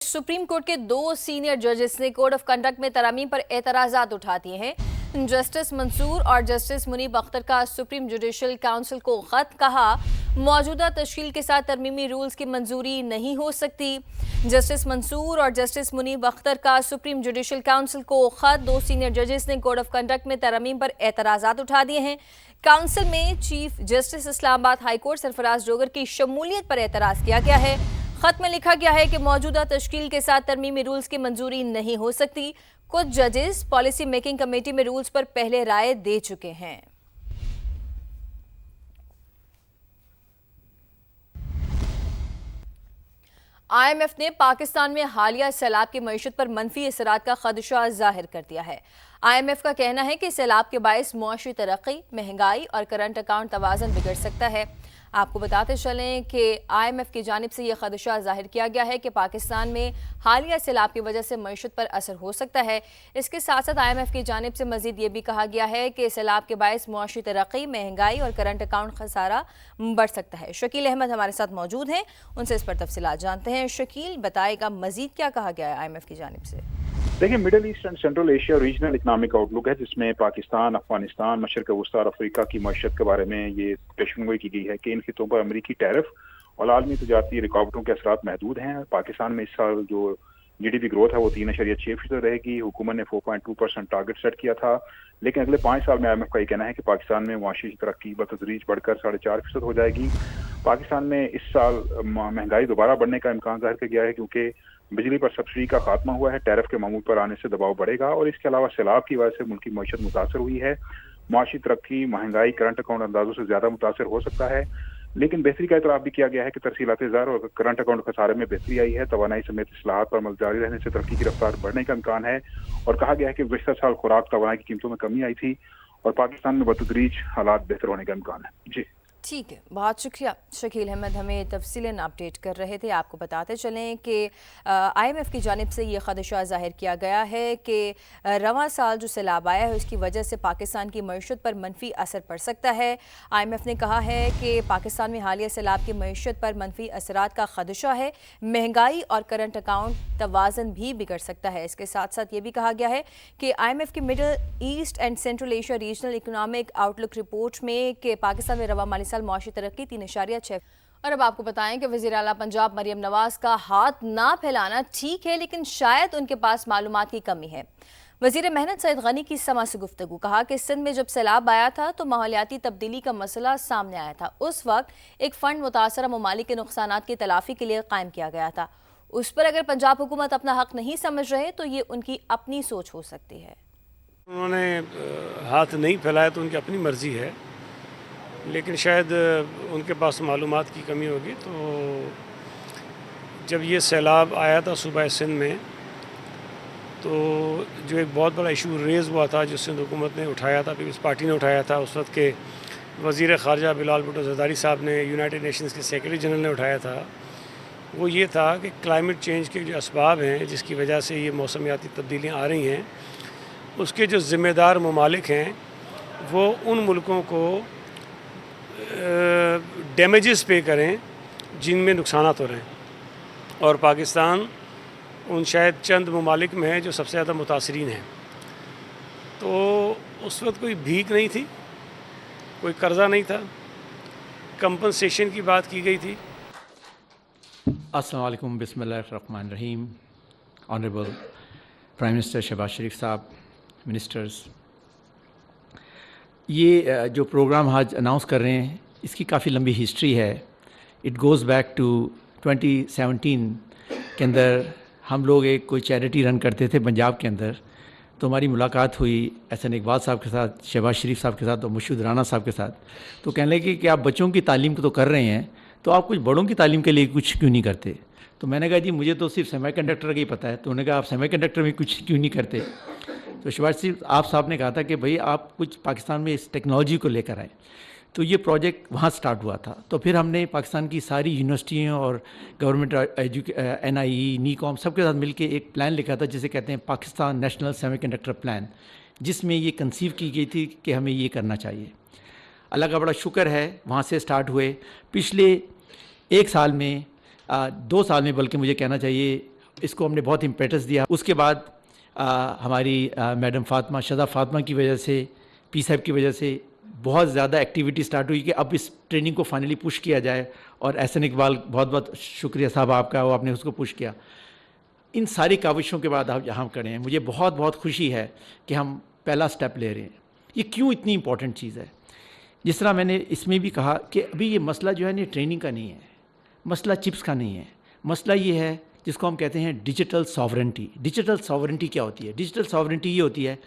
Supreme court के 2 senior जजेस ने कोड ऑफ कंडक्ट में तरमीम पर एतराज़ात उठा दिए हैं। जस्टिस मंसूर और जस्टिस मुनीब अख्तर का सुप्रीम जुडिशल काउंसिल को खत, कहा मौजूदा तश्कील के साथ तरमीमी रूल्स की मंजूरी नहीं हो सकती। जस्टिस मंसूर और जस्टिस मुनीब अख्तर का सुप्रीम जुडिशल काउंसिल को खत, 2 सीनियर जजेस ने कोड ऑफ कंडक्ट में तरमीम पर एतराज़ात उठा दिए हैं। काउंसिल में chief justice Islamabad high court Sarfraz Dogar की शमूलियत पर एतराज़ किया गया है। खत में लिखा गया है कि मौजूदा तश्कील के साथ तरमीमी रूल्स की मंजूरी नहीं हो सकती। कुछ जजेस पॉलिसी मेकिंग कमेटी में रूल्स पर पहले राय दे चुके हैं। IMF ने पाकिस्तान में हालिया सैलाब की मईशत पर मनफी असरात का खदशा जाहिर कर दिया है। IMF का कहना है कि सैलाब के बायस मुआशी तरक्की, महंगाई और करंट अकाउंट तवाज़न बिगड़ सकता है। आपको बताते चलें कि IMF की जानिब से यह खदशा जाहिर किया गया है कि पाकिस्तान में हालिया सैलाब की वजह से मईशत पर असर हो सकता है। इसके साथ साथ IMF की जानिब से मजीद ये भी कहा गया है कि सैलाब के बायस मुआशी तरक्की, महंगाई और करंट अकाउंट खसारा बढ़ सकता है। शकील अहमद हमारे साथ मौजूद हैं, उनसे इस पर तफसीलात जानते हैं। शकील, बताएगा मजीद क्या कहा गया है IMF की जानिब से? देखिए, middle east and central Asia regional economic outlook है, जिसमें पाकिस्तान, अफगानिस्तान, मशरक़ वस्ती और अफ्रीका की मईशत के बारे में ये पेशगोई की गई है कि इन खितों पर अमरीकी टैरिफ और आलमी तजारती रुकावटों के असरात महदूद हैं। पाकिस्तान में इस साल जो GDP ग्रोथ है वो 3.6% रहेगी। हुकूमत ने 4.2% टारगेट सेट किया था, लेकिन अगले 5 साल में IMF का ये कहना है कि पाकिस्तान में मुआशी तरक्की बतदरीज बढ़कर 4.5% हो जाएगी। पाकिस्तान में इस साल महंगाई दोबारा बढ़ने का इम्कान जाहिर किया गया है, क्योंकि बिजली पर सब्सिडी का खात्मा हुआ है, टैरिफ के मामूल पर आने से दबाव बढ़ेगा और इसके अलावा सैलाब की वजह से मुल्क की मईशत मुतासर हुई है। मुआशी तरक्की, महंगाई, करंट अकाउंट अंदाजों से ज्यादा मुतासर हो सकता है, लेकिन बेहतरी का इतराफ भी किया गया है कि तरसीलात ज़र और करंट अकाउंट खसारे में बेहतरी आई है। तवानाई समेत इस्लाहात पर अमल जारी रहने से तरक्की की रफ्तार बढ़ने का इम्कान है और कहा गया है कि गुज़श्ता साल खुराक तवानाई की कीमतों में कमी आई थी और पाकिस्तान में बतदरीज हालात बेहतर होने का इम्कान है। जी ठीक है, बहुत शुक्रिया। शकील अहमद हमें तफसीलन अपडेट कर रहे थे। आपको बताते चलें कि IMF की जानिब से ये खदशा जाहिर किया गया है कि रवां साल जो सैलाब आया है उसकी वजह से पाकिस्तान की मईशत पर मनफी असर पड़ सकता है। IMF ने कहा है कि पाकिस्तान में हालिया सैलाब की मईशत पर मनफी असरात का खदशा है। महंगाई और करंट अकाउंट तवाज़न भी बिगड़ सकता है। इसके साथ साथ ये भी कहा गया है कि IMF की middle east and central Asia regional economic outlook report में कि पाकिस्तान में रवां माली साल मुआशी तरक्की 3.6। और अब आपको बताएं कि वज़ीर आला पंजाब मरियम नवाज का हाथ ना फैलाना ठीक है, लेकिन शायद उनके पास मालूमात की कमी है। वज़ीर मेहनत सईद गनी की समा से गुफ्तगू, कहा कि सिंध में जब सैलाब आया था तो माहौलियाती तब्दीली का मसला सामने आया था। उस वक्त एक फ़ंड मुतासरा ममालिक के नुकसानात की तलाफ़ी के लिए कायम किया गया था। उस पर अगर पंजाब हुकूमत अपना हक नहीं समझ रहे तो ये उनकी अपनी सोच हो सकती है। उन्होंने हाथ नहीं फैलाया तो उनकी अपनी मर्ज़ी है, लेकिन शायद उनके पास मालूमात की कमी होगी। तो जब ये सैलाब आया था सूबा सिंध में, तो जो एक बहुत बड़ा इशू रेज़ हुआ था, जो सिंध हुकूमत ने उठाया था, पीपल्स पार्टी ने उठाया था, उस वक्त के वज़ीर ख़ारजा बिलाल भुट्टो ज़रदारी साहब ने, यूनाइटेड नेशंस के सेक्रेटरी जनरल ने उठाया था, वो ये था कि क्लाइमेट चेंज के जो असबाब हैं जिसकी वजह से ये मौसमियाती तब्दीलियाँ आ रही हैं, उसके जो ज़िम्मेदार ममालिक हैं वो उन मुल्कों को डैमेजेस पे करें जिनमें नुकसानात हो रहे हैं। और पाकिस्तान उन शायद चंद ममालिक में है जो सबसे ज़्यादा मुतासरीन हैं। तो उस वक्त कोई भीख नहीं थी, कोई कर्ज़ा नहीं था, कंपनसेशन की बात की गई थी। अस्सलाम वालेकुम, बिस्मिल्लाहिर्रहमानिर्रहीम। ऑनरेबल प्राइम मिनिस्टर शहबाज शरीफ साहब, मिनिस्टर्स, ये जो प्रोग्राम आज अनाउंस कर रहे हैं इसकी काफ़ी लंबी हिस्ट्री है। इट गोज़ बैक टू 2017 के अंदर हम लोग एक कोई चैरिटी रन करते थे पंजाब के अंदर, तो हमारी मुलाकात हुई एहसन इकबाल साहब के साथ, शहबाज शरीफ साहब के साथ और मुर्शिद राना साहब के साथ। तो कहने लगे कि आप बच्चों की तालीम को तो कर रहे हैं, तो आप कुछ बड़ों की तालीम के लिए कुछ क्यों नहीं करते? तो मैंने कहा जी मुझे तो सिर्फ सेमी कंडक्टर का ही पता है। तो उन्होंने कहा आप सेमी कंडक्टर में कुछ क्यों नहीं करते? तो शहबाज शरीफ आप साहब ने कहा था कि भाई आप कुछ पाकिस्तान में इस टेक्नोलॉजी को लेकर आए। तो ये प्रोजेक्ट वहाँ स्टार्ट हुआ था। तो फिर हमने पाकिस्तान की सारी यूनिवर्सिटियों और गवर्नमेंट NIE, नीकॉम सबके साथ मिलके एक प्लान लिखा था जिसे कहते हैं पाकिस्तान नेशनल सेमीकंडक्टर प्लान, जिसमें ये कंसीव की गई थी कि हमें ये करना चाहिए। अल्लाह का बड़ा शुक्र है, वहाँ से स्टार्ट हुए। पिछले 1 साल में 2 साल में बल्कि मुझे कहना चाहिए इसको हमने बहुत इम्पेटस दिया. उसके बाद हमारी मैडम फातिमा शदा फातिमा की वजह से, पी साहब की वजह से बहुत ज़्यादा एक्टिविटी स्टार्ट हुई कि अब इस ट्रेनिंग को फाइनली पुश किया जाए. और एहसन इकबाल, बहुत बहुत शुक्रिया साहब आपका, वो आपने उसको पुश किया. इन सारी काविशों के बाद आप यहाँ खड़े हैं. मुझे बहुत बहुत खुशी है कि हम पहला स्टेप ले रहे हैं. ये क्यों इतनी इंपॉर्टेंट चीज़ है? जिस तरह मैंने इसमें भी कहा कि अभी ये मसला जो है ये ट्रेनिंग का नहीं है, मसला चिप्स का नहीं है. मसला ये है जिसको हम कहते हैं डिजिटल सॉवरेंटी. डिजिटल सॉवरेंटी क्या होती है? डिजिटल सॉवरेंटी ये होती है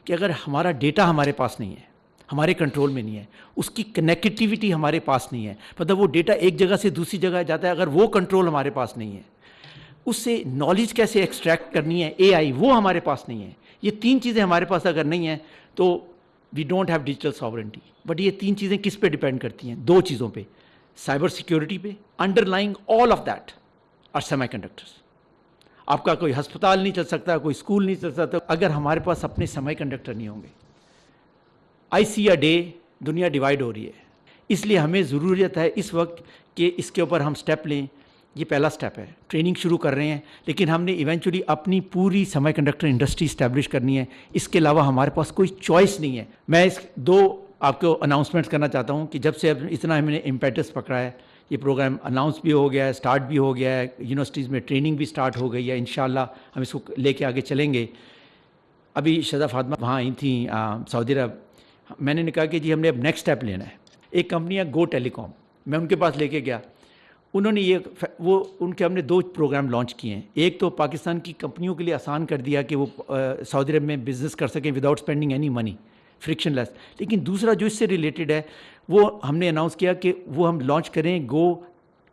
कि अगर हमारा डेटा हमारे पास नहीं है, हमारे कंट्रोल में नहीं है, उसकी कनेक्टिविटी हमारे पास नहीं है, मतलब वो डेटा एक जगह से दूसरी जगह जाता है, अगर वो कंट्रोल हमारे पास नहीं है, उससे नॉलेज कैसे एक्सट्रैक्ट करनी है, एआई, वो हमारे पास नहीं है. ये तीन चीज़ें हमारे पास अगर नहीं है तो we don't have digital sovereignty. But ये तीन चीज़ें किस पे डिपेंड करती हैं? दो चीज़ों पे, साइबर सिक्योरिटी पे. Underlying all of that are semiconductors. आपका कोई अस्पताल नहीं चल सकता, कोई स्कूल नहीं चल सकता अगर हमारे पास अपने सेमीकंडक्टर नहीं होंगे. आई सी अ डे दुनिया डिवाइड हो रही है, इसलिए हमें ज़रूरत है इस वक्त कि इसके ऊपर हम स्टेप लें. ये पहला स्टेप है. ट्रेनिंग शुरू कर रहे हैं, लेकिन हमने इवेंचुअली अपनी पूरी सेमीकंडक्टर इंडस्ट्री इस्टेब्लिश करनी है. इसके अलावा हमारे पास कोई चॉइस नहीं है. मैं इस दो आपको अनाउंसमेंट्स करना चाहता हूँ कि जब से अब इतना हमने इम्पेटस पकड़ा है, ये प्रोग्राम अनाउंस भी हो गया है, स्टार्ट भी हो गया है, यूनिवर्सिटीज़ में ट्रेनिंग भी स्टार्ट हो गई है. इंशाल्लाह हम इसको लेके आगे चलेंगे. अभी शदा फातिमा वहाँ आई थी सऊदी अरब. मैंने कहा कि जी हमने अब नेक्स्ट स्टेप लेना है. एक कंपनी है गो टेलीकॉम, मैं उनके पास लेके गया. उन्होंने उनके हमने दो प्रोग्राम लॉन्च किए हैं. एक तो पाकिस्तान की कंपनियों के लिए आसान कर दिया कि वो सऊदी अरब में बिज़नेस कर सकें without spending any money, frictionless. लेकिन दूसरा जो इससे रिलेटेड है वो हमने अनाउंस किया कि वो हम लॉन्च करें गो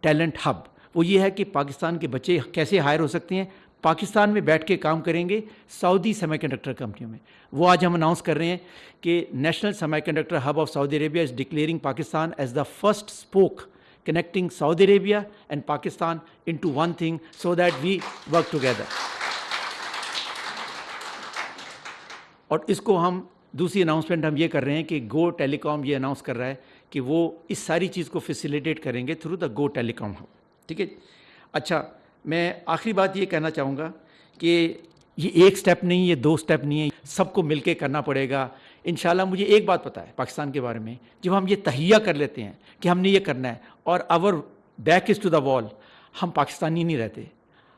टैलेंट हब. वो ये है कि पाकिस्तान के बच्चे कैसे हायर हो सकते हैं, पाकिस्तान में बैठ के काम करेंगे सऊदी सेमीकंडक्टर कंपनियों में. वो आज हम अनाउंस कर रहे हैं कि national semiconductor hub of Saudi Arabia is declaring Pakistan as the first spoke connecting Saudi Arabia and Pakistan into one thing so that we work together. और इसको हम दूसरी अनाउंसमेंट हम ये कर रहे हैं कि गो टेलीकॉम ये अनाउंस कर रहा है कि वो इस सारी चीज़ को फैसिलिटेट करेंगे through the go telecom hub. ठीक है. अच्छा, मैं आखिरी बात ये कहना चाहूँगा कि ये एक स्टेप नहीं, ये दो स्टेप नहीं है, सबको मिलके करना पड़ेगा. इंशाल्लाह मुझे एक बात पता है पाकिस्तान के बारे में, जब हम ये तहिया कर लेते हैं कि हमने ये करना है और our back is to the wall, हम पाकिस्तानी नहीं रहते,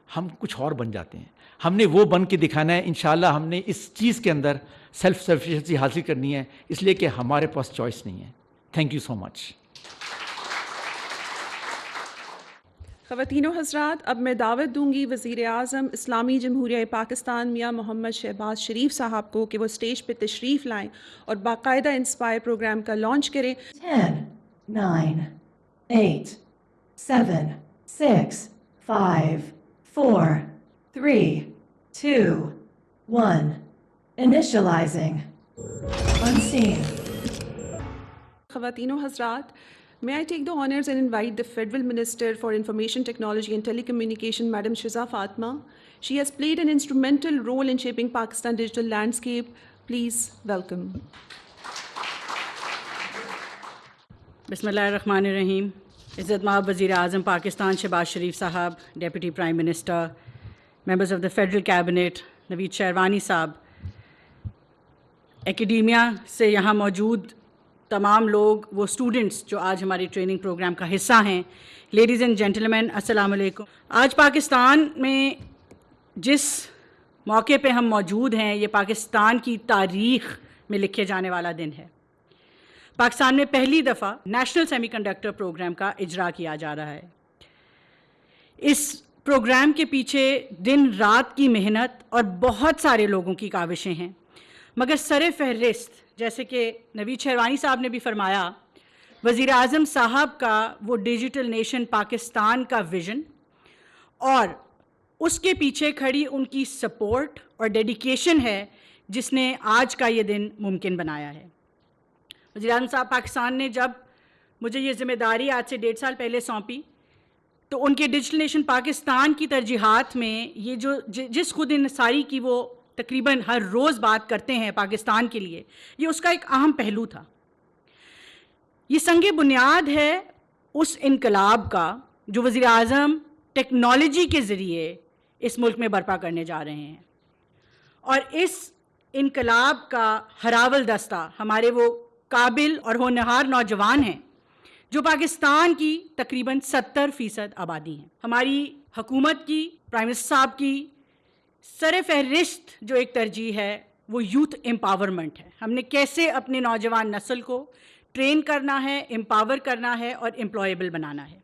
हम कुछ और बन जाते हैं. हमने वो बन के दिखाना है. इंशाल्लाह हमने इस चीज़ के अंदर सेल्फ सफिशिएंसी हासिल करनी है, इसलिए कि हमारे पास चॉइस नहीं है. Thank you so much. ख़वातीनो हज़रात, अब मैं दावत दूंगी वज़ीर आज़म इस्लामी जमहूरिया पाकिस्तान मियाँ मोहम्मद शहबाज शरीफ साहब को कि वो स्टेज पे तशरीफ़ लाएं और बाकायदा इंस्पायर प्रोग्राम का लॉन्च करें. 10, 9, 8, 7, 6, 5, 4, 3, 2, 1. Initializing. Unseen. ख़वातीनो Hazrat, may I take the honours and invite the Federal Minister for Information Technology and Telecommunication, Madam Shada Fatma. She has played an instrumental role in shaping Pakistan's digital landscape. Please welcome. बिस्मिल्लाहिर्रहमानिर्रहीम. इज़्ज़त माब वज़ीर आज़म पाकिस्तान शहबाज शरीफ साहब, deputy prime minister, members of the federal cabinet, Naveed sherwani साहब, academia से यहाँ मौजूद तमाम लोग, वो स्टूडेंट्स जो आज हमारी ट्रेनिंग प्रोग्राम का हिस्सा हैं, लेडीज़ एंड जेंटलमैन, अस्सलाम वालेकुम. आज पाकिस्तान में जिस मौके पे हम मौजूद हैं, ये पाकिस्तान की तारीख़ में लिखे जाने वाला दिन है. पाकिस्तान में पहली दफ़ा नेशनल सेमीकंडक्टर प्रोग्राम का इजरा किया जा रहा है. इस प्रोग्राम के पीछे दिन रात की मेहनत और बहुत सारे लोगों की काविशें हैं, मगर सरे फहरिस्त जैसे कि नवीद शेरवानी साहब ने भी फरमाया, वज़ीर आज़म साहब का वो डिजिटल नेशन पाकिस्तान का विज़न और उसके पीछे खड़ी उनकी सपोर्ट और डेडिकेशन है जिसने आज का ये दिन मुमकिन बनाया है. वज़ीर आज़म साहब पाकिस्तान ने जब मुझे ये ज़िम्मेदारी आज से 1.5 साल पहले सौंपी, तो उनके डिजिटल नेशन पाकिस्तान की तरजीहात में ये जो जिस खुद इंसारी की वो तकरीबन हर रोज़ बात करते हैं पाकिस्तान के लिए, ये उसका एक अहम पहलू था. ये संगे बुनियाद है उस इनकलाब का जो वज़ीर आज़म टेक्नोलॉजी के ज़रिए اس ملک میں برپا کرنے جا رہے ہیں. اور اس انقلاب کا ہراول دستہ ہمارے وہ قابل اور ہونہار نوجوان ہیں جو پاکستان کی تقریباً 70% آبادی ہیں. ہماری حکومت کی، پرائم منسٹر صاحب کی سر فہرست جو ایک ترجیح ہے وہ یوتھ امپاورمنٹ ہے. ہم نے کیسے اپنے نوجوان نسل کو ٹرین کرنا ہے، امپاور کرنا ہے اور امپلائیبل بنانا ہے.